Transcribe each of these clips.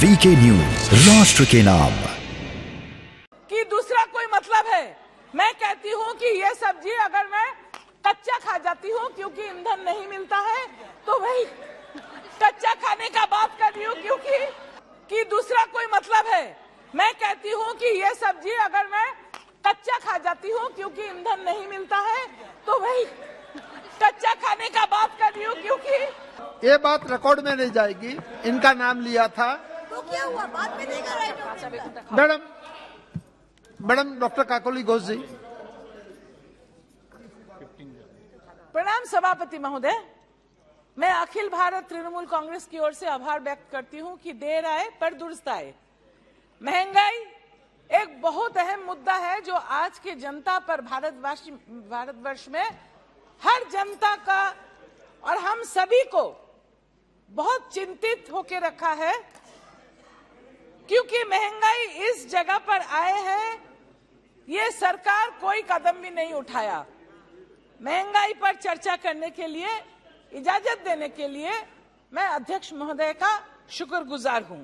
VK news, राष्ट्र के नाम। कि दूसरा कोई मतलब है। मैं कहती हूँ कि ये सब्जी अगर मैं कच्चा खा जाती हूँ क्योंकि ईंधन नहीं मिलता है, तो वही कच्चा खाने का बात कर रही हूँ, क्योंकि कि दूसरा कोई मतलब है। मैं कहती हूँ कि ये सब्जी अगर मैं कच्चा खा जाती हूँ क्योंकि ईंधन नहीं मिलता है, तो वही कच्चा खाने का बात कर रही हूँ, क्योंकि ये बात रिकॉर्ड में नहीं जाएगी। इनका नाम लिया था तो क्या हुआ, बात में नहीं कर रहे। मैडम डॉक्टर काकोली घोष जी। प्रणाम सभापति महोदय। मैं अखिल भारत तृणमूल कांग्रेस की ओर से आभार व्यक्त करती हूं कि देर आए पर दुरुस्त आए। महंगाई एक बहुत अहम मुद्दा है जो आज के जनता पर भारतवर्ष में हर जनता का और हम सभी को बहुत चिंतित होकर रखा है, क्योंकि महंगाई इस जगह पर आए है, ये सरकार कोई कदम भी नहीं उठाया। महंगाई पर चर्चा करने के लिए इजाजत देने के लिए मैं अध्यक्ष महोदय का शुक्रगुजार हूं।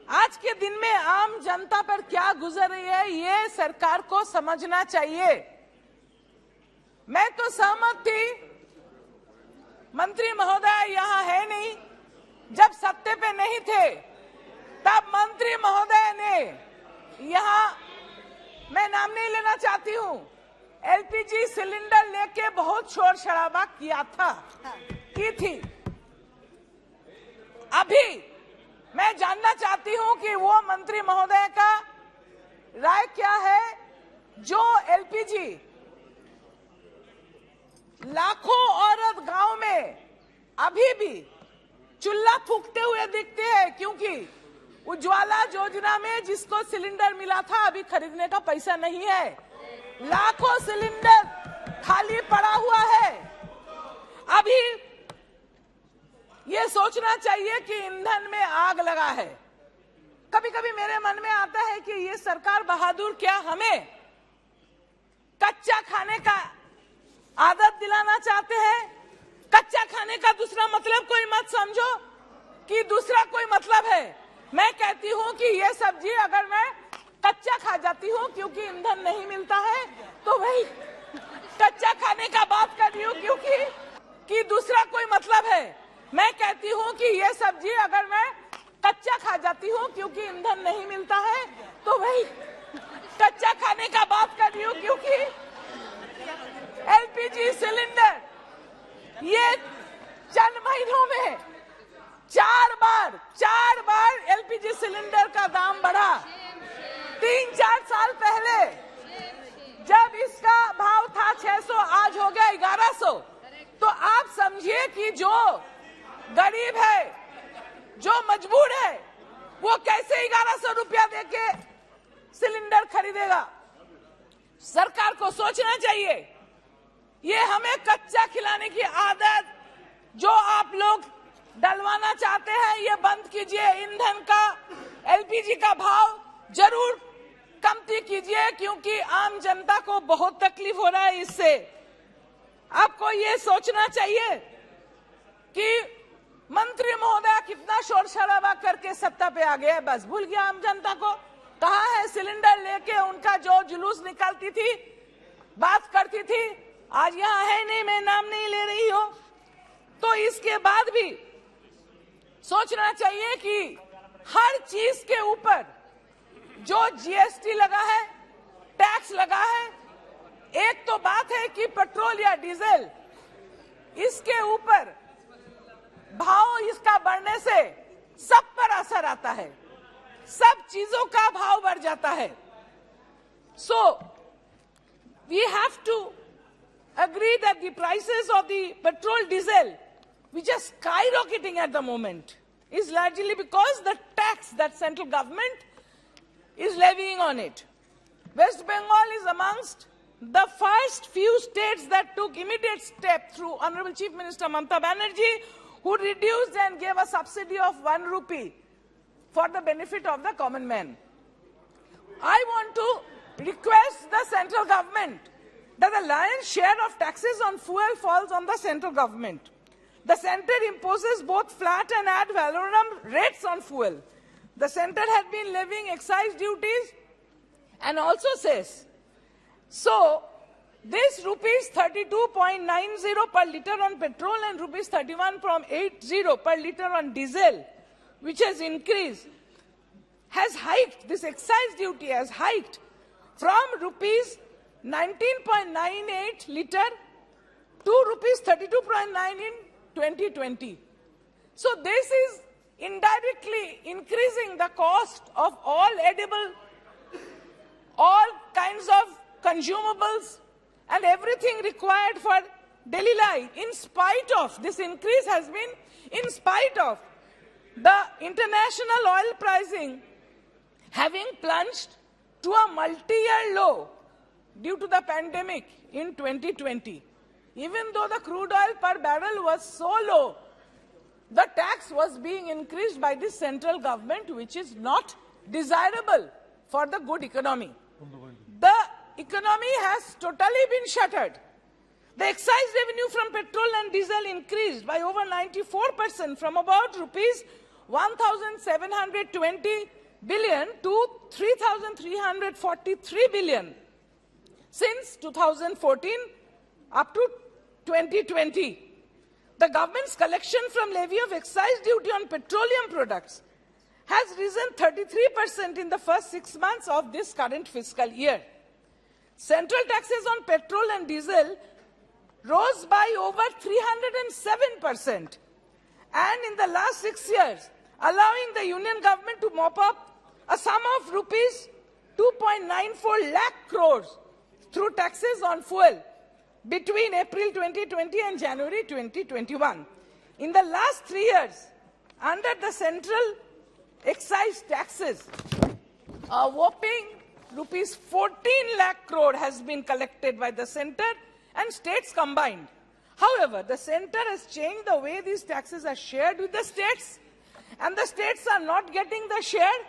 आज के दिन में आम जनता पर क्या गुजर रही है, ये सरकार को समझना चाहिए। मैं तो सहमत थी, मंत्री महोदय यहाँ है नहीं, जब सत्ते पे नहीं थे तब मंत्री महोदय ने यहाँ, मैं नाम नहीं लेना चाहती हूँ, एलपीजी सिलेंडर लेके बहुत शोर शराबा किया था, की थी। अभी मैं जानना चाहती हूँ कि वो मंत्री महोदय का राय क्या है, जो एलपीजी लाखों औरत गांव में अभी भी चूल्हा फूकते हुए दिखते हैं, क्योंकि उज्ज्वला योजना में जिसको सिलेंडर मिला था अभी खरीदने का पैसा नहीं है। लाखों सिलेंडर खाली पड़ा हुआ है। अभी ये सोचना चाहिए कि ईंधन में आग लगा है। कभी कभी मेरे मन में आता है कि ये सरकार बहादुर क्या हमें कच्चा खाने का आदत दिलाना चाहते हैं। कच्चा खाने का दूसरा मतलब कोई मत समझो कि दूसरा कोई मतलब है। मैं कहती हूँ कि ये सब्जी अगर मैं कच्चा खा जाती हूँ क्योंकि ईंधन नहीं मिलता है, तो वही कच्चा खाने का बात कर रही हूँ, क्योंकि कि दूसरा कोई मतलब है। मैं कहती हूँ कि ये सब्जी अगर मैं कच्चा खा जाती हूँ क्योंकि ईंधन नहीं मिलता है, तो वही कच्चा खाने का बात कर रही हूँ, क्योंकि एलपीजी सिलेंडर ये चंद महीनों में चार बार एलपीजी सिलेंडर का दाम बढ़ा। 3-4 साल पहले जब इसका भाव था 600, आज हो गया 1100। तो आप समझिए कि जो गरीब है, जो मजबूर है, वो कैसे 1100 रुपया देके सिलेंडर खरीदेगा। सरकार को सोचना चाहिए। ये हमें कच्चा खिलाने की आदत जो आप लोग डलवाना चाहते हैं, ये बंद कीजिए। ईंधन का, एलपीजी का भाव जरूर कमती कीजिए, क्योंकि आम जनता को बहुत तकलीफ हो रहा है इससे। आपको ये सोचना चाहिए कि मंत्री महोदय कितना शोर शराबा करके सत्ता पे आ गया, बस भूल गया आम जनता को। कहाँ है सिलेंडर लेके उनका जो जुलूस निकालती थी, बात करती थी, आज यहाँ है नहीं, मैं नाम नहीं ले रही हूँ। तो इसके बाद भी सोचना चाहिए कि हर चीज के ऊपर जो जीएसटी लगा है, टैक्स लगा है, एक तो बात है कि पेट्रोल या डीजल, इसके ऊपर भाव इसका बढ़ने से सब पर असर आता है, सब चीजों का भाव बढ़ जाता है। So we have to agree that the prices of the petrol diesel, which are skyrocketing at the moment, is largely because the tax that central government is levying on it. West Bengal is amongst the first few states that took immediate step through Honorable Chief Minister Mamata Banerjee, who reduced and gave a subsidy of 1 rupee for the benefit of the common man. I want to request the central government that the lion's share of taxes on fuel falls on the central government. The center imposes both flat and ad valorem rates on fuel. The center had been levying excise duties and also says, so this rupees 32.90 per litre on petrol and rupees 31.80 per litre on diesel, which has increased, has hiked, this excise duty has hiked from rupees 19.98 litre to rupees 32.9 in 2020. So this is indirectly increasing the cost of all edible, all kinds of consumables and everything required for daily life. In spite of, this increase has been in spite of the international oil pricing having plunged to a multi-year low due to the pandemic in 2020. Even though the crude oil per barrel was so low, the tax was being increased by the central government, which is not desirable for the good economy. The economy has totally been shuttered. The excise revenue from petrol and diesel increased by over 94% from about rupees 1,720 billion to 3,343 billion since 2014 up to 2020. The government's collection from levy of excise duty on petroleum products has risen 33% in the first 6 months of this current fiscal year. Central taxes on petrol and diesel rose by over 307%. And in the last 6 years, allowing the union government to mop up a sum of rupees 2.94 lakh crores through taxes on fuel between April 2020 and January 2021. In the last 3 years, under the central excise taxes, a whopping rupees 14 lakh crore has been collected by the center and states combined. However, the center has changed the way these taxes are shared with the states, and the states are not getting the share.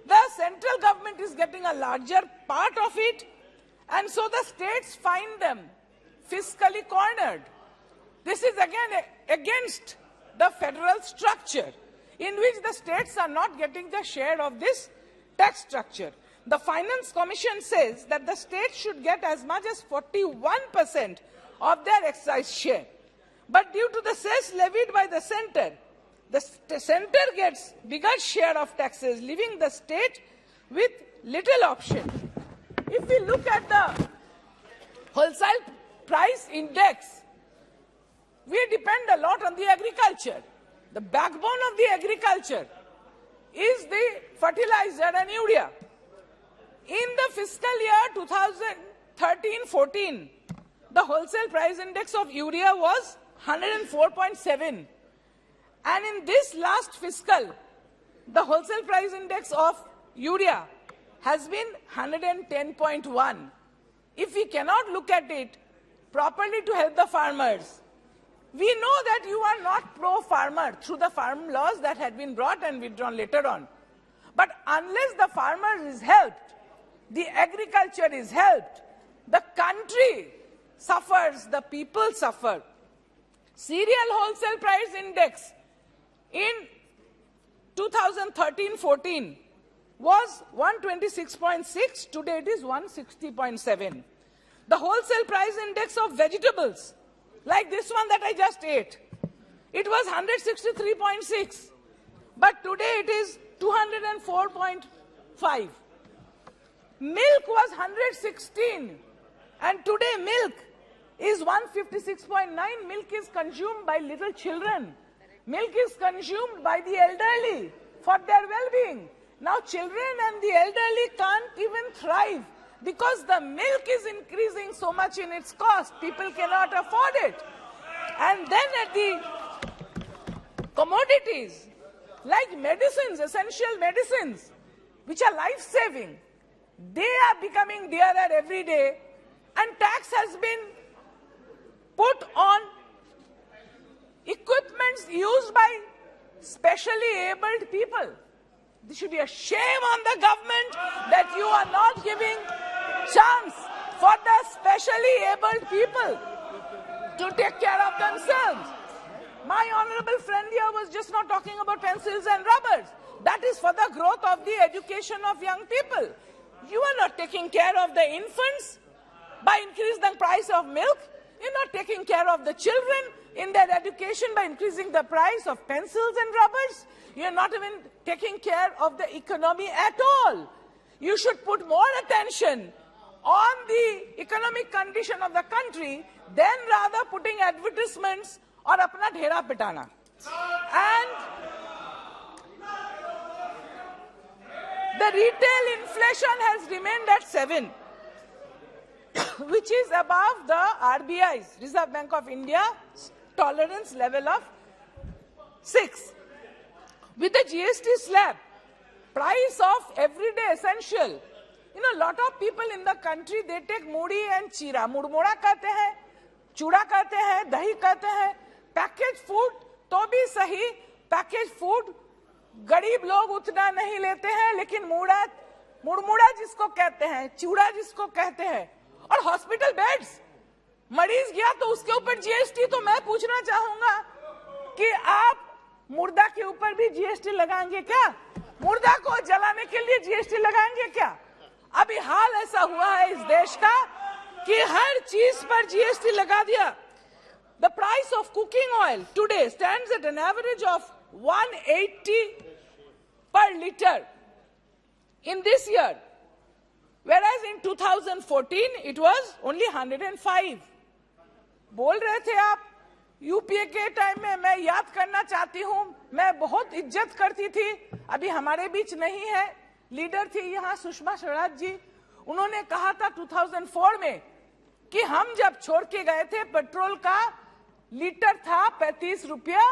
The central government is getting a larger part of it, and so the states find them fiscally cornered. This is again against the federal structure, in which the states are not getting the share of this tax structure. The Finance Commission says that the states should get as much as 41% of their excise share. But due to the cess levied by the center gets bigger share of taxes, leaving the state with little option. If we look at the wholesale price index, we depend a lot on the agriculture. The backbone of the agriculture is the fertilizer and urea. In the fiscal year 2013-14, the wholesale price index of urea was 104.7. And in this last fiscal, the wholesale price index of urea has been 110.1. If we cannot look at it properly to help the farmers, we know that you are not pro-farmer through the farm laws that had been brought and withdrawn later on. But unless the farmer is helped, the agriculture is helped, the country suffers, the people suffer. Cereal wholesale price index in 2013-14 was 126.6, today it is 160.7. The wholesale price index of vegetables, like this one that I just ate, it was 163.6, but today it is 204.5. Milk was 116, and today milk is 156.9. Milk is consumed by little children. Milk is consumed by the elderly for their well-being. Now children and the elderly can't even thrive because the milk is increasing so much in its cost. People cannot afford it. And then at the commodities, like medicines, essential medicines, which are life-saving, they are becoming dearer every day, and tax has been put on equipments used by specially abled people. This should be a shame on the government that you are not giving chance for the specially abled people to take care of themselves. My honorable friend here was just not talking about pencils and rubbers. That is for the growth of the education of young people. You are not taking care of the infants by increasing the price of milk. You're not taking care of the children in their education by increasing the price of pencils and rubbers. You're not even taking care of the economy at all. You should put more attention on the economic condition of the country than rather putting advertisements or apna dhera pitana. And the retail inflation has remained at 7, which is above the RBI's, Reserve Bank of India, tolerance level of 6. With the GST slab, price of everyday essential, you know, lot of people in the country, they take mudi and chira. Murmura कहते हैं, चूड़ा कहते हैं, दही कहते हैं, packaged food तो भी सही, packaged food गरीब लोग उतना नहीं लेते हैं, लेकिन मुड़मुड़ा जिसको कहते हैं, चूड़ा जिसको कहते हैं, और हॉस्पिटल बेड्स, मरीज गया तो उसके ऊपर जीएसटी। तो मैं पूछना चाहूंगा कि आप मुर्दा के ऊपर भी जीएसटी लगाएंगे क्या? मुर्दा को जलाने के लिए जीएसटी लगाएंगे क्या? अभी हाल ऐसा हुआ है इस देश का कि हर चीज पर जीएसटी लगा दिया। The price of cooking oil today stands at an average of 180 per liter in this year, whereas in 2014 it was only 105. बोल रहे थे आप यूपीए के टाइम में, मैं याद करना चाहती हूं, मैं बहुत इज्जत करती थी, अभी हमारे बीच नहीं है, लीडर थी यहाँ सुषमा स्वराज जी, उन्होंने कहा था 2004 में कि हम जब छोड़ के गए थे पेट्रोल का लीटर था 35 रुपया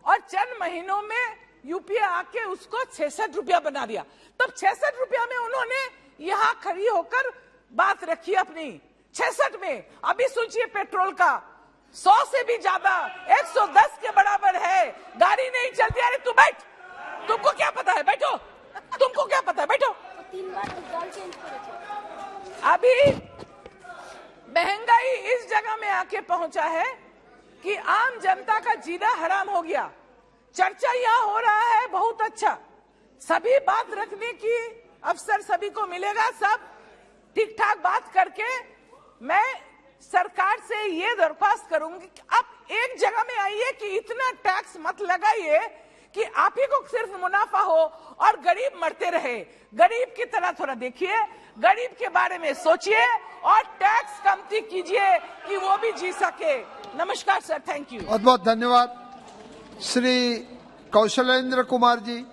और चंद महीनों में यूपीए आके उसको 66 रुपया बना दिया। तब 66 रुपया में उन्होंने यहाँ खड़ी होकर बात रखी अपनी, 66 में। अभी सोचिए पेट्रोल का 100 से भी ज्यादा 110 के बराबर है, गाड़ी नहीं चलती। अरे तू बैठ, तुमको क्या पता है, बैठो, तुमको क्या पता है, बैठो। 3 बार दाल चेंज करे। अभी महंगाई इस जगह में आके पहुंचा है कि आम जनता का जीना हराम हो गया। चर्चा यहाँ हो रहा है, बहुत अच्छा, सभी बात रखने की अवसर सभी को मिलेगा, सब ठीक ठाक बात करके मैं सरकार से ये दरख्वास्त करूंगी कि आप एक जगह में आइए कि इतना टैक्स मत लगाइए कि आप ही को सिर्फ मुनाफा हो और गरीब मरते रहे। गरीब की तरह थोड़ा देखिए, गरीब के बारे में सोचिए और टैक्स कमती कीजिए कि वो भी जी सके। नमस्कार सर, थैंक यू। बहुत बहुत धन्यवाद। श्री कौशलेंद्र कुमार जी।